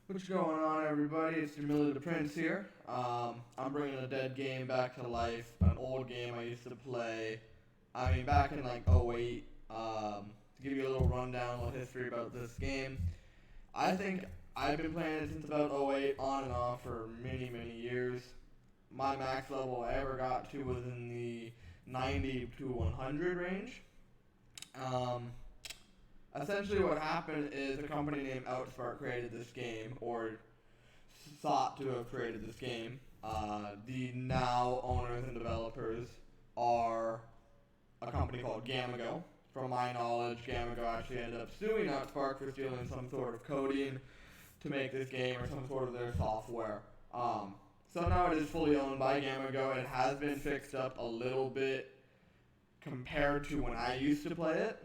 What's going on, everybody? It's Gamigo the Prince here. I'm bringing a dead game back to life, an old game I used to play. Back in like '08. To give you a little rundown, a little history about this game. I think I've been playing it since about '08, on and off for many, many years. My max level I ever got to was in the 90 to 100 range. Um, Essentially, what happened is a company named Outspark created this game, or thought to have created this game. The now owners and developers are a company called Gamigo. From my knowledge, Gamigo actually ended up suing Outspark for stealing some sort of coding to make this game or some sort of their software. So now it is fully owned by Gamigo. It has been fixed up a little bit compared to when I used to play it.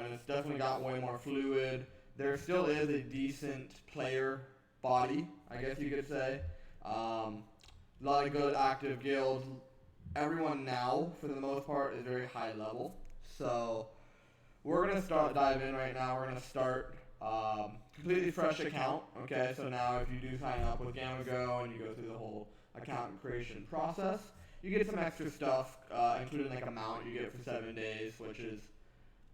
And it's definitely got way more fluid. There still is a decent player body, I guess you could say. A lot of good active guilds. Everyone now, for the most part, is very high level. So we're gonna dive in right now. We're gonna start completely fresh account. Okay, so now if you do sign up with Gamigo and you go through the whole account creation process, you get some extra stuff, including like a mount you get for 7 days, which is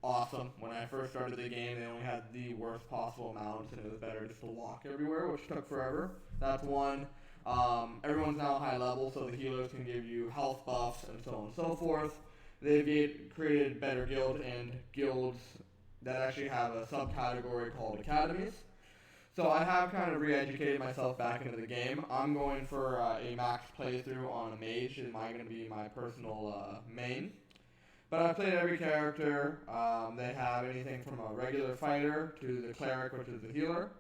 awesome. When I first started the game, they only had the worst possible mounts, and it was better just to walk everywhere, which took forever. That's one. Everyone's now high level, so the healers can give you health buffs and so on and so forth. They've created better guilds and guilds that actually have a subcategory called academies. So I have kind of re-educated myself back into the game. I'm going for a max playthrough on a mage. Is going to be my personal main. But I've played every character. They have anything from a regular fighter to the cleric, which is the healer,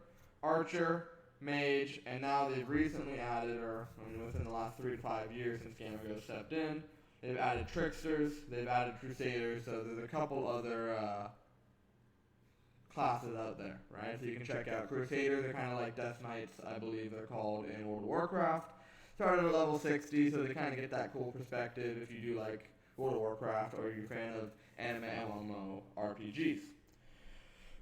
archer, mage, and now they've recently added, within the last 3 to 5 years since Gamigo stepped in, they've added tricksters, they've added crusaders, so there's a couple other classes out there, right? So you can check out crusaders. They're kind of like death knights, I believe they're called in World of Warcraft. Started at level 60, so they kind of get that cool perspective if you do like World of Warcraft or you're a fan of anime MMO RPGs.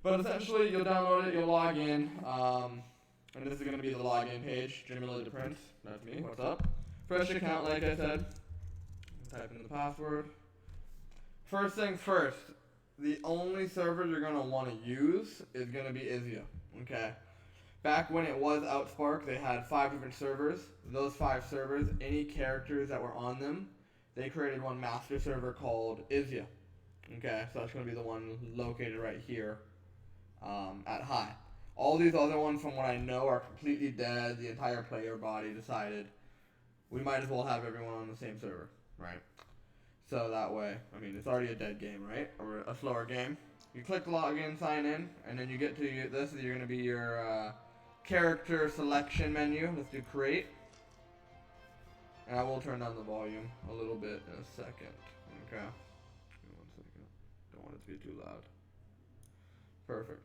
But essentially, you'll download it, you'll log in, and this is going to be the login page. Jimmy the Prince, that's me, what's up? Fresh account, like I said. Type in the password. First things first, the only server you're going to want to use is going to be ISYA, okay? Back when it was Outspark, they had 5 different servers. Those 5 servers, any characters that were on them, they created one master server called ISYA. Okay, so that's going to be the one located right here at high. All these other ones, from what I know, are completely dead. The entire player body decided we might as well have everyone on the same server, right? So that way, it's already a dead game, right? Or a slower game. You click login, sign in, and then you get to this. You're going to be your character selection menu. Let's do create. And I will turn down the volume a little bit in a second. Okay. Give me 1 second. Don't want it to be too loud. Perfect.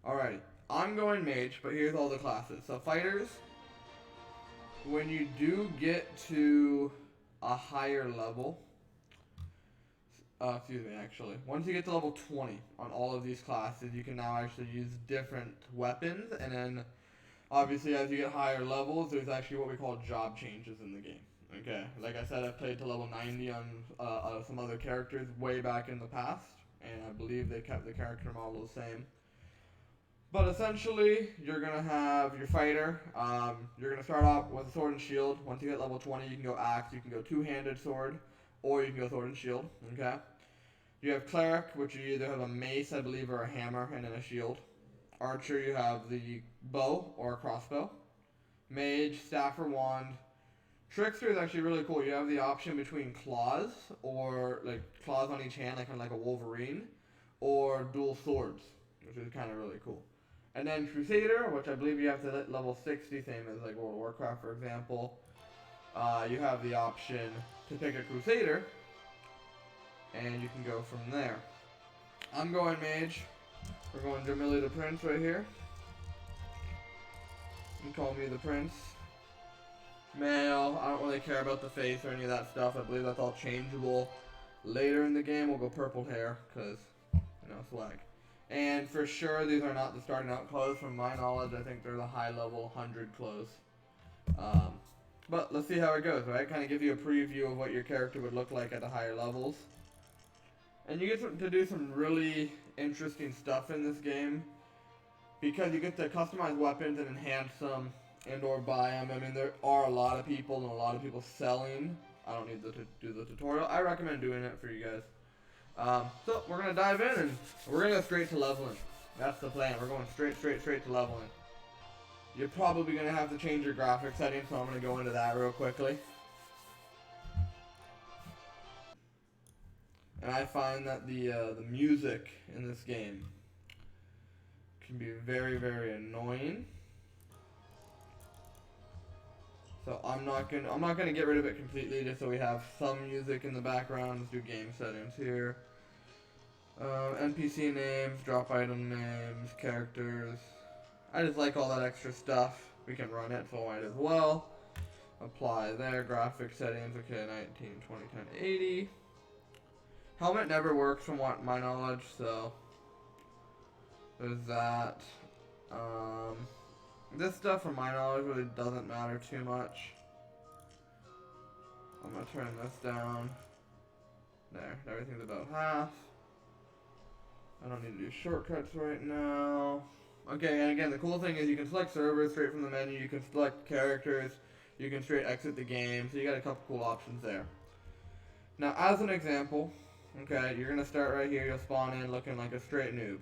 Alrighty. I'm going mage, but here's all the classes. So fighters, when you do get to a higher level, once you get to level 20 on all of these classes, you can now actually use different weapons, and then obviously, as you get higher levels, there's actually what we call job changes in the game. Okay, like I said, I've played to level 90 on some other characters way back in the past, and I believe they kept the character model the same. But essentially, you're going to have your fighter. You're going to start off with a sword and shield. Once you get level 20, you can go axe, you can go two-handed sword, or you can go sword and shield. Okay. You have cleric, which you either have a mace, I believe, or a hammer, and then a shield. Archer, you have the bow or a crossbow. Mage, staff or wand. Trickster is actually really cool. You have the option between claws, or like claws on each hand, like a Wolverine, or dual swords, which is kind of really cool. And then Crusader, which I believe you have to hit level 60, same as like World of Warcraft, for example. You have the option to pick a Crusader, and you can go from there. I'm going mage. We're going Jimmy the Prince right here. You can call me the Prince. Male, I don't really care about the face or any of that stuff. I believe that's all changeable. Later in the game, we'll go purple hair, because, swag. And for sure, these are not the starting out clothes. From my knowledge, I think they're the high level 100 clothes. But let's see how it goes, right? Kind of give you a preview of what your character would look like at the higher levels. And you get to do some really interesting stuff in this game, because you get to customize weapons and enhance them and or buy them. I mean, there are a lot of people and a lot of people selling. I don't need to do the tutorial. I recommend doing it for you guys. So we're going to dive in and we're going to go straight to leveling. That's the plan. We're going straight to leveling. You're probably going to have to change your graphics settings, so I'm going to go into that real quickly. And I find that the music in this game can be very, very annoying. So I'm not gonna get rid of it completely, just so we have some music in the background. Let's do game settings here. NPC names, drop item names, characters. I just like all that extra stuff. We can run it, so I might as well. Apply there, graphic settings, okay, 1920 1080. Helmet never works from my knowledge, so there's that. This stuff, from my knowledge, really doesn't matter too much. I'm gonna turn this down. There, everything's about half. I don't need to do shortcuts right now. Okay, and again, the cool thing is you can select servers straight from the menu, you can select characters, you can straight exit the game, so you got a couple cool options there. Now, as an example, okay, you're gonna start right here, you'll spawn in looking like a straight noob.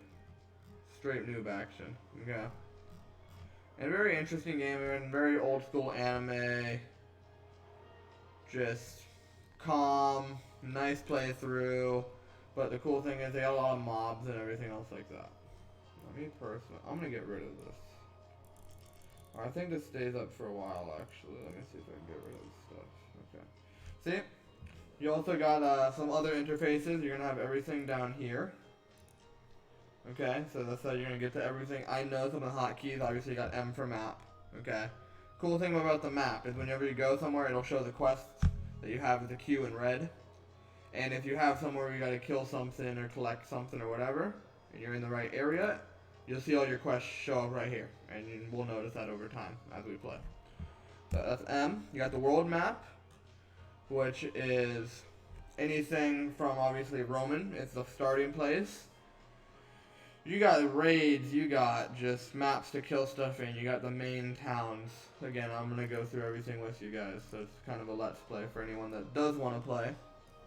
Straight noob action, okay. And a very interesting game, we're in very old school anime, just calm, nice playthrough, but the cool thing is they got a lot of mobs and everything else like that. Me personally, I'm gonna get rid of this. I think this stays up for a while actually. Let me see if I can get rid of this stuff. Okay. See? You also got some other interfaces. You're gonna have everything down here. Okay, so that's how you're gonna get to everything. I know some of the hotkeys. Obviously, you got M for map. Okay. Cool thing about the map is whenever you go somewhere, it'll show the quests that you have with the Q in red. And if you have somewhere where you gotta kill something or collect something or whatever, and you're in the right area, you'll see all your quests show up right here, and we'll notice that over time as we play. So that's M. You got the world map, which is anything from obviously Roman. It's the starting place. You got raids, you got just maps to kill stuff in, you got the main towns. Again, I'm going to go through everything with you guys, so it's kind of a let's play for anyone that does want to play.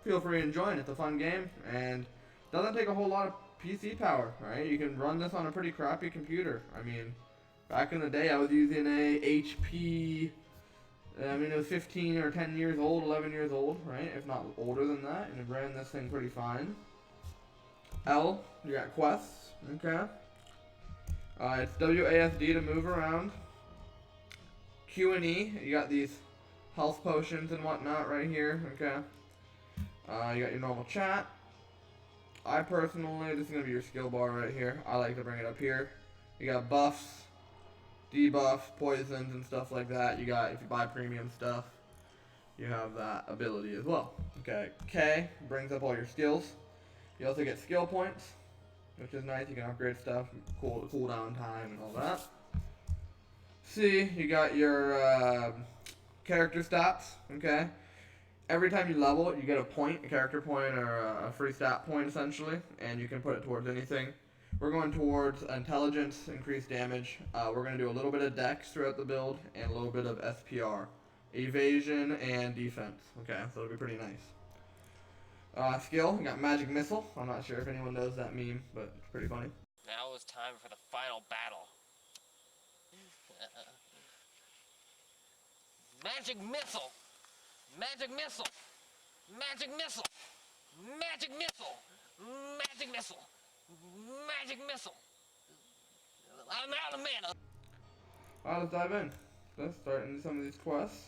Feel free to join, it's a fun game, and doesn't take a whole lot of PC power, right? You can run this on a pretty crappy computer. I mean, back in the day I was using a HP, it was 15 or 10 years old, 11 years old, right? If not older than that, and it ran this thing pretty fine. L, you got quests, okay? It's WASD to move around. Q and E, you got these health potions and whatnot right here, okay? You got your normal chat. I personally, this is going to be your skill bar right here. I like to bring it up here. You got buffs, debuffs, poisons, and stuff like that. You got, if you buy premium stuff, you have that ability as well. Okay, K brings up all your skills. You also get skill points, which is nice. You can upgrade stuff, cooldown time, and all that. C, you got your character stats, okay? Every time you level, you get a point, a character point, or a free stat point, essentially, and you can put it towards anything. We're going towards intelligence, increased damage. We're going to do a little bit of dex throughout the build, and a little bit of SPR. Evasion and defense. Okay, so it'll be pretty nice. Skill, we got magic missile. I'm not sure if anyone knows that meme, but it's pretty funny. Now it's time for the final battle. Magic missile! Magic missile! Magic missile! Magic missile! Magic missile! Magic missile! I'm out of mana! Alright, let's dive in. Let's start into some of these quests.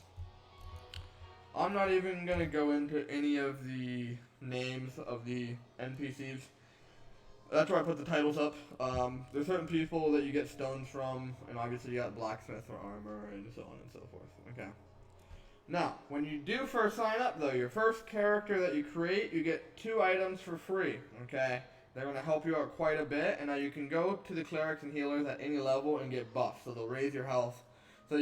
I'm not even going to go into any of the names of the NPCs. That's where I put the titles up. There's certain people that you get stones from, and obviously you got blacksmith for armor, and so on and so forth. Okay. Now, when you do first sign up, though, your first character that you create, you get 2 items for free, okay? They're going to help you out quite a bit, and now you can go to the clerics and healers at any level and get buffs, so they'll raise your health. So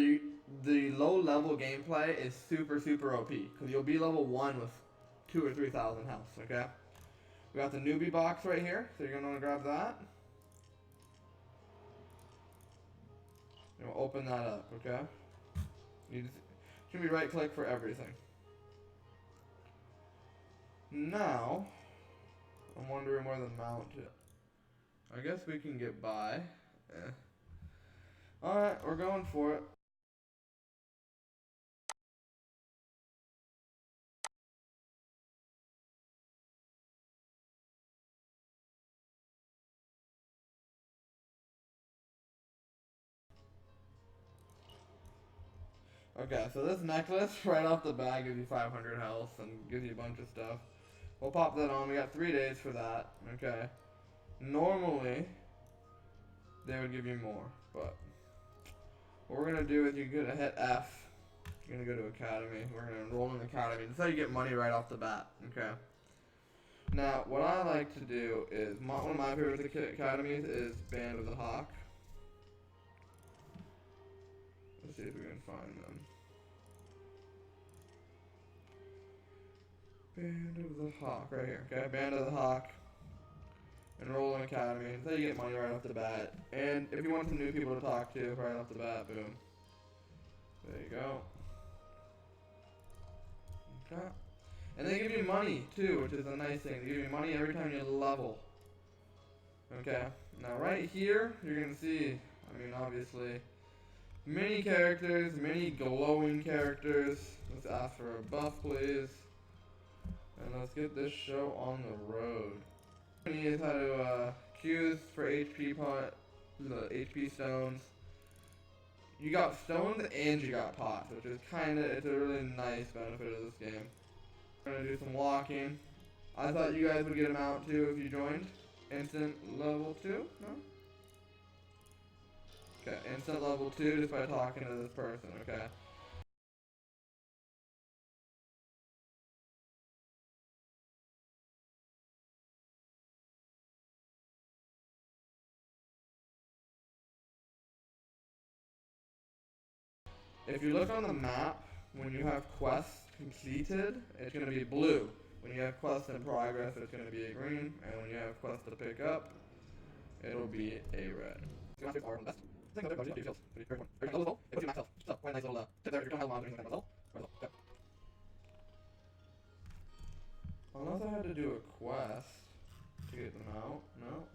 the low level gameplay is super, super OP, because you'll be level 1 with 2,000 or 3,000 health, okay? We got the newbie box right here, so you're going to want to grab that. And we'll open that up, okay? You should be right click for everything. Now, I'm wondering where the mount is. I guess we can get by. Alright, we're going for it. Okay, so this necklace right off the bat gives you 500 health and gives you a bunch of stuff. We'll pop that on. We got 3 days for that. Okay. Normally, they would give you more, but what we're gonna do is you're gonna hit F. You're gonna go to Academy. We're gonna enroll in Academy. That's how you get money right off the bat. Okay. Now, what I like to do is one of my favorite academies is Band of the Hawk. Let's see if we can find them. Band of the Hawk, right here. Okay, Band of the Hawk. Enroll in Academy. That's how you get money right off the bat. And if you want some new people to talk to right off the bat, boom. There you go. Okay. And they give you money too, which is a nice thing. They give you money every time you level. Okay. Now right here, you're gonna see, I mean obviously, many characters, many glowing characters. Let's ask for a buff, please. And let's get this show on the road. Is how to queues for HP the HP stones. You got stones and you got pots, which is it's a really nice benefit of this game. We're gonna do some walking. I thought you guys would get them out too if you joined. Instant level 2? No? Okay, instant level 2 just by talking to this person, okay? If you look on the map, when you have quests completed, it's going to be blue. When you have quests in progress, it's going to be a green. And when you have quests to pick up, it'll be a red. Unless I had to do a quest to get them out. No.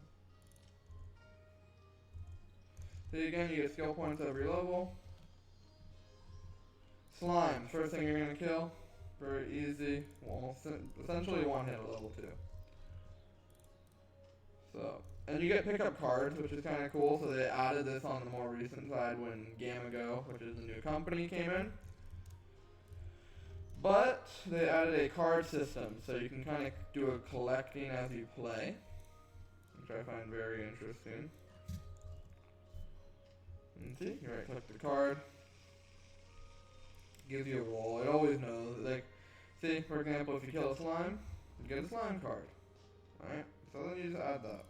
So again, you get skill points every level. Slime, first thing you're gonna kill. Very easy. Well, essentially one hit at level 2. So, and you get pickup cards, which is kind of cool. So they added this on the more recent side when Gamigo, which is the new company, came in. But they added a card system, so you can kind of do a collecting as you play, which I find very interesting. And see, you right click the card. Gives you a roll. It always knows. Like, see, for example, if you kill a slime, you get a slime card. Alright? So then you just add that.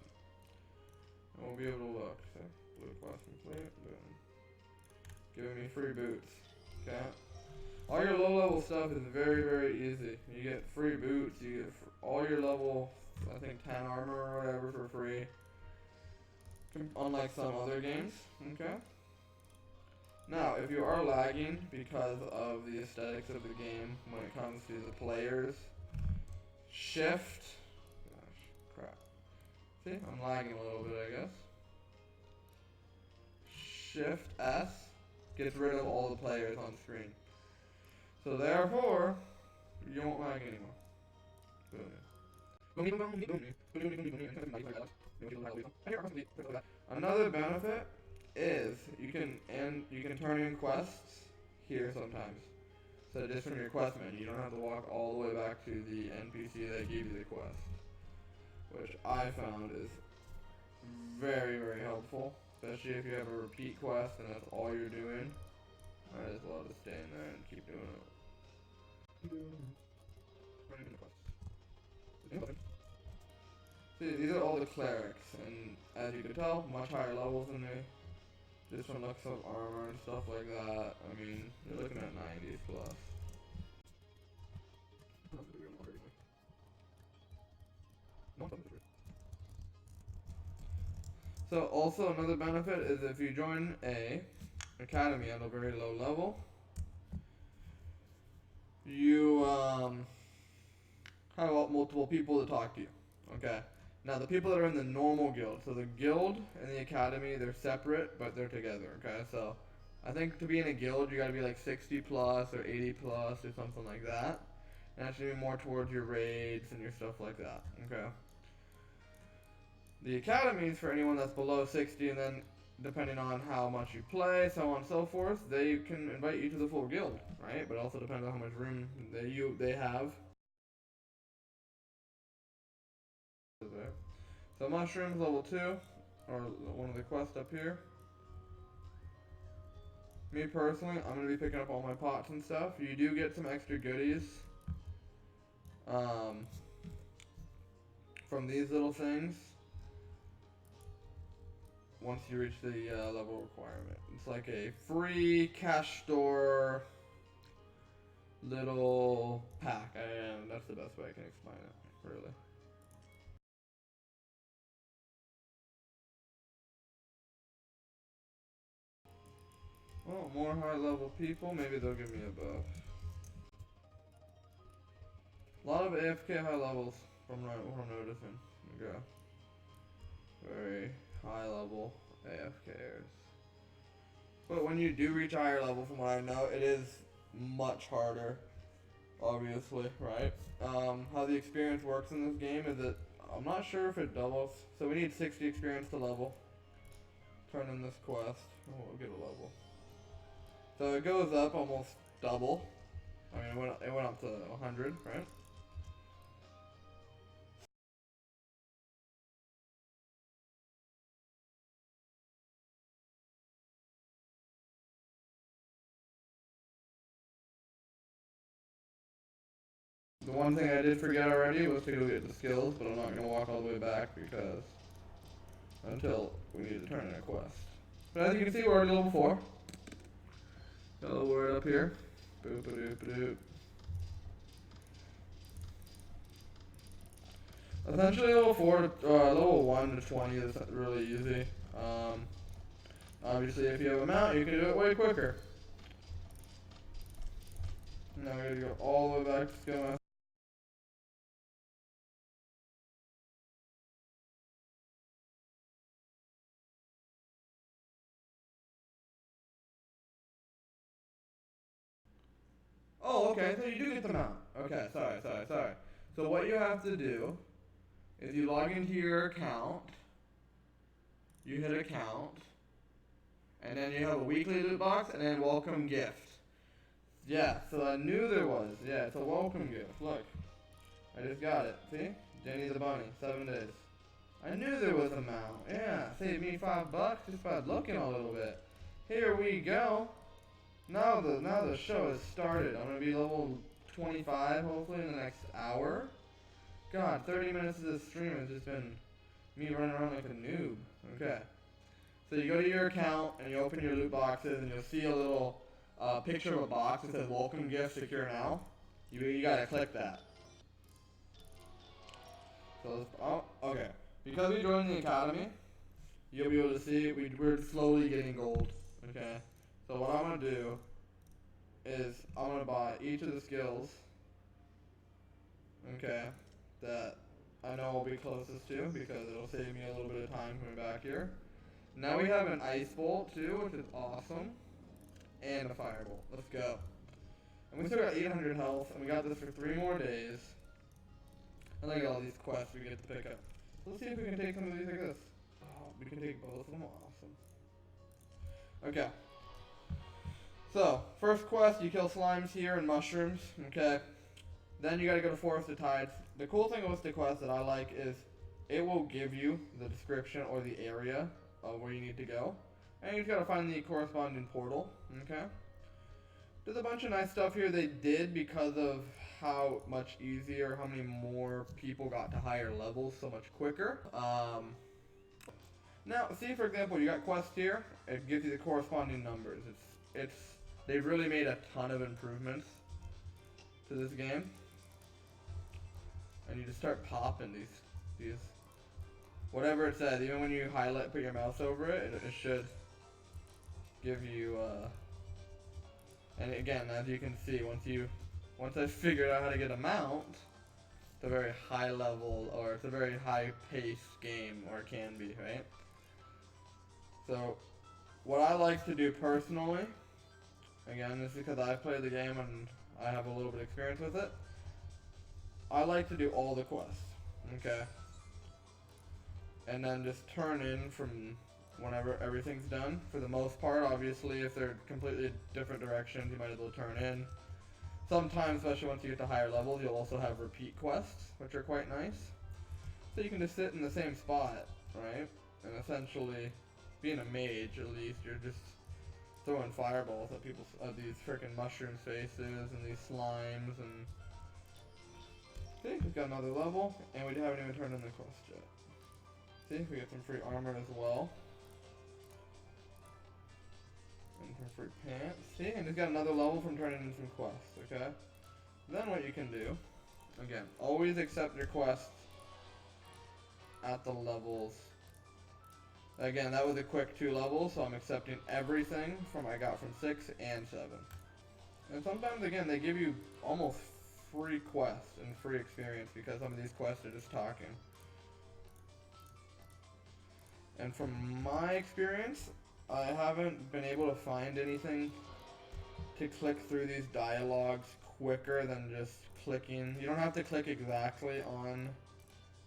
And we'll be able to look. So, blue quest complete. Boom. Giving me free boots. Okay? All your low level stuff is very, very easy. You get free boots. You get all your level, I think 10 armor or whatever for free. Unlike some other games. Okay? Now, if you are lagging because of the aesthetics of the game when it comes to the players, shift, gosh, crap. See, I'm lagging a little bit, I guess. Shift S gets rid of all the players on screen. So therefore, you won't lag anymore. Another benefit is you can turn in quests here sometimes. So just from your quest menu, you don't have to walk all the way back to the NPC that gave you the quest, which I found is very, very helpful, especially if you have a repeat quest and that's all you're doing. Might as well just stay in there and keep doing it. Running the quests. See, these are all the clerics, and as you can tell, much higher levels than me. This one looks up armor and stuff like that. I mean, you're looking at 90s plus. So also another benefit is if you join a academy at a very low level, you have multiple people to talk to you. Okay. Now the people that are in the normal guild, so the guild and the academy, they're separate, but they're together. Okay. So I think to be in a guild, you gotta be like 60 plus or 80 plus or something like that. And that should be more towards your raids and your stuff like that. Okay. The academy is for anyone that's below 60, and then depending on how much you play, so on and so forth, they can invite you to the full guild, right? But it also depends on how much room they have. So mushrooms level 2, or one of the quests up here. Me personally, I'm gonna be picking up all my pots and stuff. You do get some extra goodies from these little things once you reach the level requirement. It's like a free cash store little pack, and that's the best way I can explain it, really. Well, more high level people, maybe they'll give me a buff. A lot of AFK high levels from what I'm noticing. Okay. Very high level AFKers. But when you do reach a higher level, from what I know, it is much harder, obviously, right? How the experience works in this game is that I'm not sure if it doubles. So we need 60 experience to level. Turn in this quest, and we'll get a level. So it goes up almost double. I mean, it went up to 100, right? The one thing I did forget already was to go get the skills, but I'm not going to walk all the way back because until we need to turn in a quest. But as you can see, we're already level 4. Got a little word up here. Boop a doop a doop. Essentially, level 4 to level 1 to 20 is really easy. Obviously, if you have a mount, you can do it way quicker. Now we gotta go all the way back to skill master. Oh, okay, so you do get the mount. Okay, sorry. So what you have to do is you log into your account, you hit account, and then you have a weekly loot box, and then welcome gift. Yeah, so I knew there was. Yeah, it's a welcome gift. Look, I just got it. See? Jenny the Bunny, 7 days. I knew there was a mount. Yeah, saved me $5 just by looking a little bit. Here we go. Now the show has started. I'm gonna be level 25 hopefully in the next hour. God, 30 minutes of this stream has just been me running around like a noob. Okay. So you go to your account and you open your loot boxes and you'll see a little picture of a box that says welcome gift secure now. You gotta click that. So okay. Because we joined the academy, you'll be able to see we're slowly getting gold. Okay. So what I'm gonna do is I'm gonna buy each of the skills. Okay. That I know will be closest to because it'll save me a little bit of time coming back here. Now we have an ice bolt too, which is awesome. And a firebolt. Let's go. And we still got 800 health, and we got this for 3 more days. And look at all these quests we get to pick up. So let's see if we can take some of these like this. Oh, we can take both of them. Awesome. Okay. So, first quest, you kill slimes here and mushrooms. Okay. Then you gotta go to Forest of Tides. The cool thing with the quest that I like is it will give you the description or the area of where you need to go. And you just gotta find the corresponding portal. Okay. there's a bunch of nice stuff here they did because of how much easier, how many more people got to higher levels so much quicker. Now, see, for example, you got quests here. It gives you the corresponding numbers. They've really made a ton of improvements to this game. And you just start popping these, whatever it says. Even when you highlight, put your mouse over it, it should give you, and again, as you can see, once I figured out how to get a mount, it's a very high level, or it's a very high paced game, or it can be, right? So, what I like to do personally, again, this is because I've played the game and I have a little bit of experience with it, I like to do all the quests, okay? And then just turn in from whenever everything's done. For the most part, obviously, if they're completely different directions, you might as well turn in. Sometimes, especially once you get to higher levels, you'll also have repeat quests, which are quite nice. So you can just sit in the same spot, right? And essentially, being a mage, at least, you're just throwing fireballs at these freaking mushrooms' faces and these slimes and... See, we've got another level, and we haven't even turned in the quest yet. See, we get some free armor as well. And some free pants. See, and it's got another level from turning in some quests, okay? Then what you can do, again, always accept your quests at the levels. Again, that was a quick 2 levels, so I'm accepting everything I got from 6 and 7. And sometimes, again, they give you almost free quests and free experience because some of these quests are just talking. And from my experience, I haven't been able to find anything to click through these dialogues quicker than just clicking. You don't have to click exactly on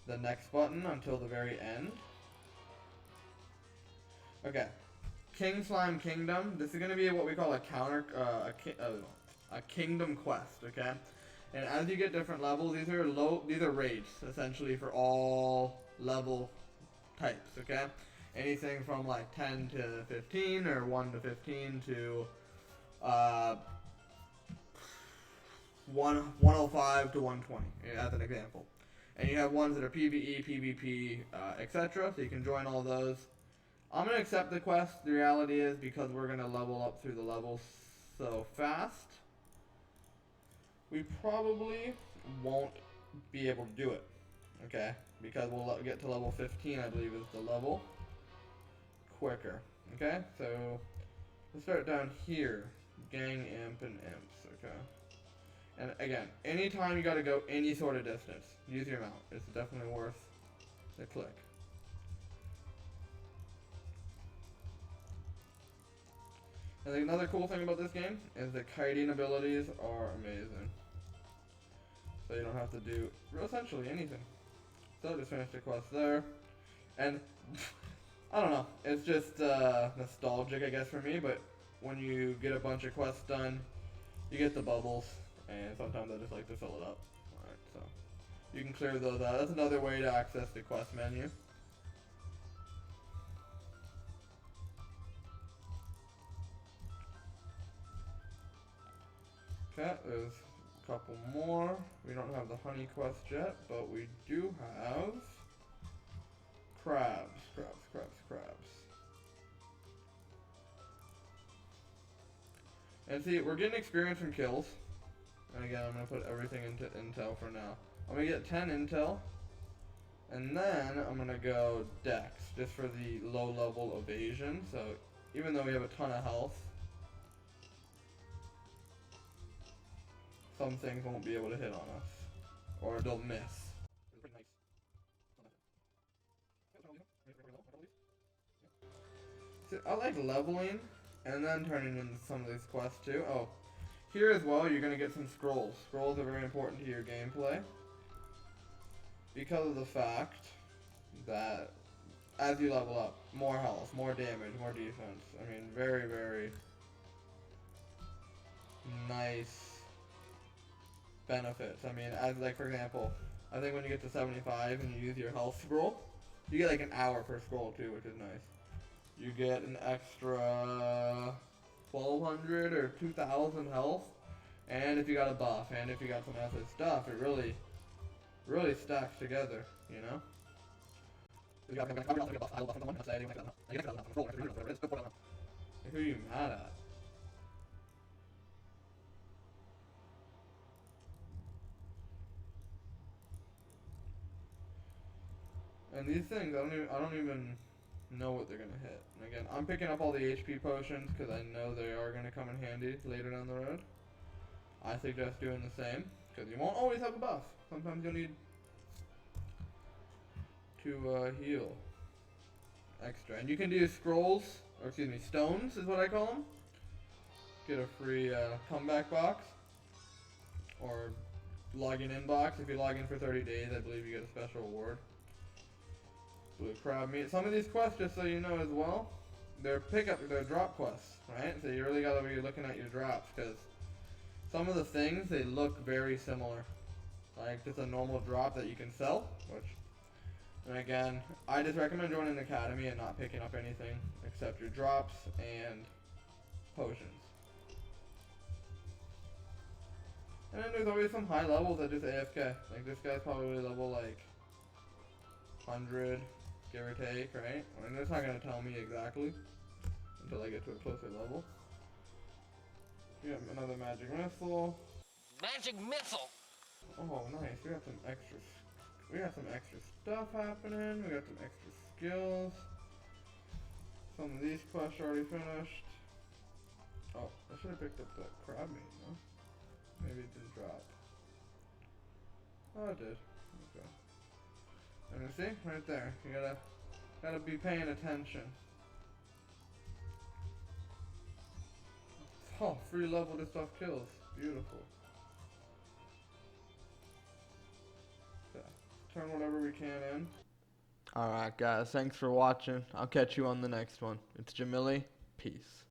the next button until the very end. Okay, King Slime Kingdom. This is going to be what we call a kingdom quest, okay? And as you get different levels, these are raids, essentially, for all level types, okay? Anything from like 10 to 15, or 1 to 15 to 105 to 120, as an example. And you have ones that are PvE, PvP, etc., so you can join all those. I'm going to accept the quest. The reality is, because we're going to level up through the levels so fast, we probably won't be able to do it, okay? Because we'll get to level 15, I believe, is the level quicker, okay? So, let's start down here. Gang, imp, and imps, okay? And again, anytime you gotta go any sort of distance, use your mount. It's definitely worth the click. And another cool thing about this game is the kiting abilities are amazing. So you don't have to do essentially anything. So just finished the quest there. And I don't know, it's just nostalgic, I guess, for me, but when you get a bunch of quests done, you get the bubbles, and sometimes I just like to fill it up. Alright, so you can clear those out. That's another way to access the quest menu. Okay, there's a couple more. We don't have the honey quest yet, but we do have crabs. And see, we're getting experience from kills. And again, I'm going to put everything into intel for now. I'm going to get 10 intel. And then I'm going to go dex, just for the low level evasion. So even though we have a ton of health, some things won't be able to hit on us. Or they'll miss. So I like leveling and then turning in some of these quests too. Oh, here as well, you're going to get some scrolls. Scrolls are very important to your gameplay because of the fact that as you level up, more health, more damage, more defense. I mean, very, very nice benefits. I mean, as like, for example, I think when you get to 75 and you use your health scroll, you get like an hour per scroll too, which is nice. You get an extra 1200 or 2000 health, and if you got a buff, and if you got some other stuff, it really stacks together, you know? Who are you mad at? And these things, I don't even know what they're gonna hit. And again, I'm picking up all the HP potions because I know they are gonna come in handy later down the road. I suggest doing the same because you won't always have a buff. Sometimes you'll need to heal extra, and you can do scrolls, or excuse me, stones is what I call them. Get a free comeback box or login in box. If you log in for 30 days, I believe you get a special reward. Blue crab meat. Some of these quests, just so you know as well, they're drop quests, right? So you really gotta be looking at your drops because some of the things, they look very similar. Like just a normal drop that you can sell, which, and again, I just recommend joining the academy and not picking up anything except your drops and potions. And then there's always some high levels that just AFK. Like this guy's probably level like 100, give or take, right? I mean, it's not gonna tell me exactly until I get to a closer level. We got another magic missile. Magic missile. Oh, nice. We got some extra. We got some extra stuff happening. We got some extra skills. Some of these quests are already finished. Oh, I should have picked up the crab meat, no? Maybe it didn't drop. Oh, it did. Okay. And you see, right there. You gotta be paying attention. Oh, free level this stuff kills. Beautiful. Okay. Turn whatever we can in. Alright guys, thanks for watching. I'll catch you on the next one. It's Jamili. Peace.